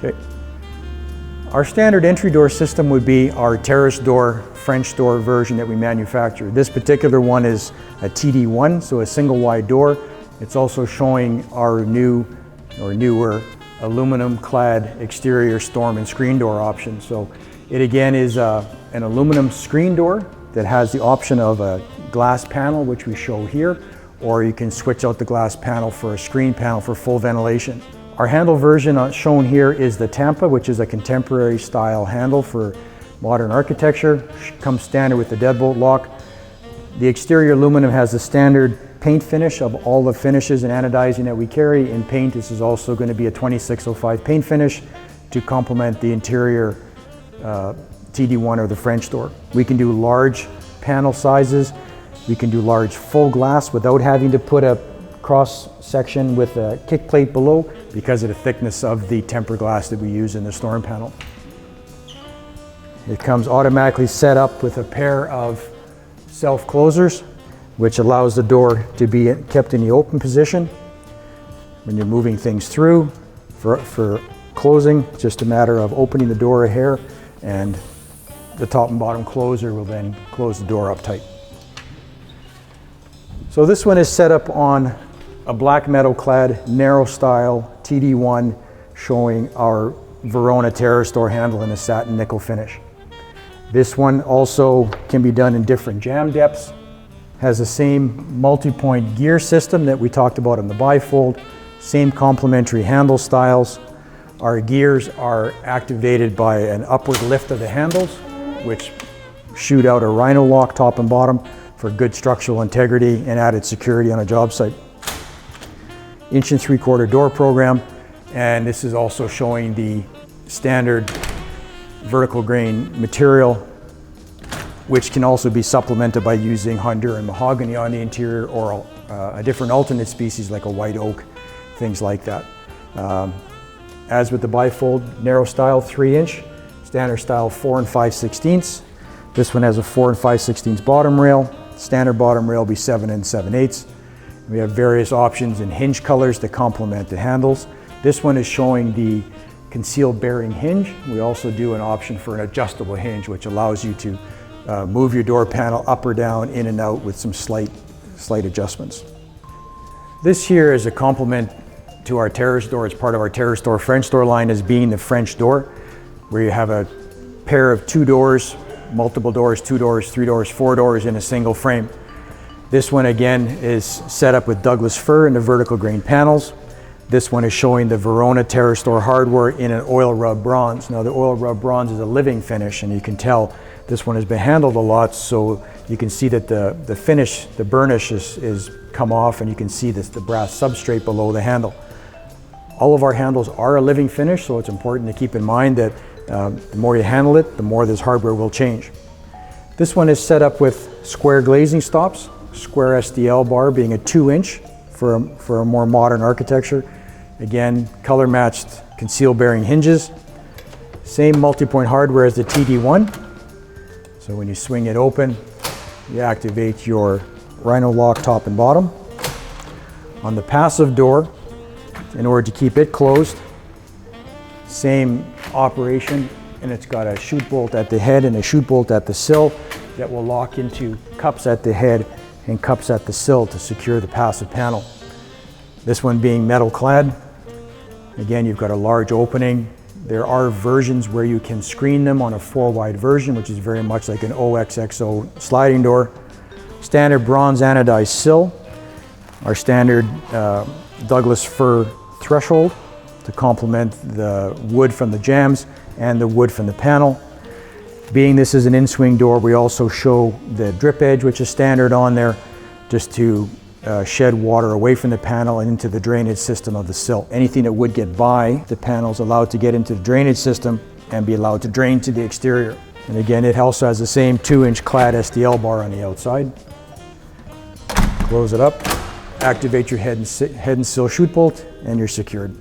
Okay. Our standard entry door system would be our Terrace door, French door version that we manufacture. This particular one is a TD1, so a single wide door. It's also showing our new or newer aluminum clad exterior storm and screen door option. So it again is an aluminum screen door that has the option of a glass panel, which we show here, or you can switch out the glass panel for a screen panel for full ventilation. Our handle version shown here is the Tampa, which is a contemporary style handle for modern architecture. Comes standard with the deadbolt lock. The exterior aluminum has the standard paint finish of all the finishes and anodizing that we carry. In paint, this is also going to be a 2605 paint finish to complement the interior TD1 or the French door. We can do large panel sizes. We can do large full glass without having to put a cross section with a kick plate below because of the thickness of the tempered glass that we use in the storm panel. It comes automatically set up with a pair of self closers, which allows the door to be kept in the open position when you're moving things through. For closing, just a matter of opening the door a hair, and the top and bottom closer will then close the door up tight. So this one is set up on a black metal clad narrow style TD1 showing our Verona Terrace door handle in a satin nickel finish. This one also can be done in different jam depths. Has the same multi-point gear system that we talked about in the bifold, same complementary handle styles. Our gears are activated by an upward lift of the handles, which shoot out a rhino lock top and bottom for good structural integrity and added security on a job site. 1 3/4 door program, and this is also showing the standard vertical grain material, which can also be supplemented by using Honduran mahogany on the interior or a different alternate species like a white oak, things like that. As with the bifold, narrow style 3-inch, standard style 4 5/16. This one has a 4 5/16 bottom rail. Standard bottom rail will be 7 7/8. We have various options in hinge colors to complement the handles. This one is showing the concealed bearing hinge. We also do an option for an adjustable hinge, which allows you to move your door panel up or down, in and out with some slight adjustments. This here is a complement to our Terrace door. It's part of our Terrace door French door line as being the French door, where you have a pair of 2 doors, multiple doors, 2 doors, 3 doors, 4 doors in a single frame. This one again is set up with Douglas fir and the vertical grain panels. This one is showing the Verona Terrace door hardware in an oil rub bronze. Now the oil rub bronze is a living finish, and you can tell this one has been handled a lot, so you can see that the finish, the burnish is come off, and you can see the brass substrate below the handle. All of our handles are a living finish, so it's important to keep in mind that the more you handle it, the more this hardware will change. This one is set up with square glazing stops, square SDL bar being a 2-inch for a more modern architecture. Again, color matched concealed bearing hinges. Same multi-point hardware as the TD1. So when you swing it open, you activate your rhino lock top and bottom. On the passive door, in order to keep it closed, same operation, and it's got a chute bolt at the head and a chute bolt at the sill that will lock into cups at the head and cups at the sill to secure the passive panel. This one being metal clad. Again, you've got a large opening. There are versions where you can screen them on a 4-wide version, which is very much like an OXXO sliding door. Standard bronze anodized sill. Our standard Douglas fir threshold to complement the wood from the jambs and the wood from the panel. Being this is an in-swing door, we also show the drip edge, which is standard on there, just to shed water away from the panel and into the drainage system of the sill. Anything that would get by the panel is allowed to get into the drainage system and be allowed to drain to the exterior. And again, it also has the same 2-inch clad SDL bar on the outside. Close it up, activate your head and sill chute bolt, and you're secured.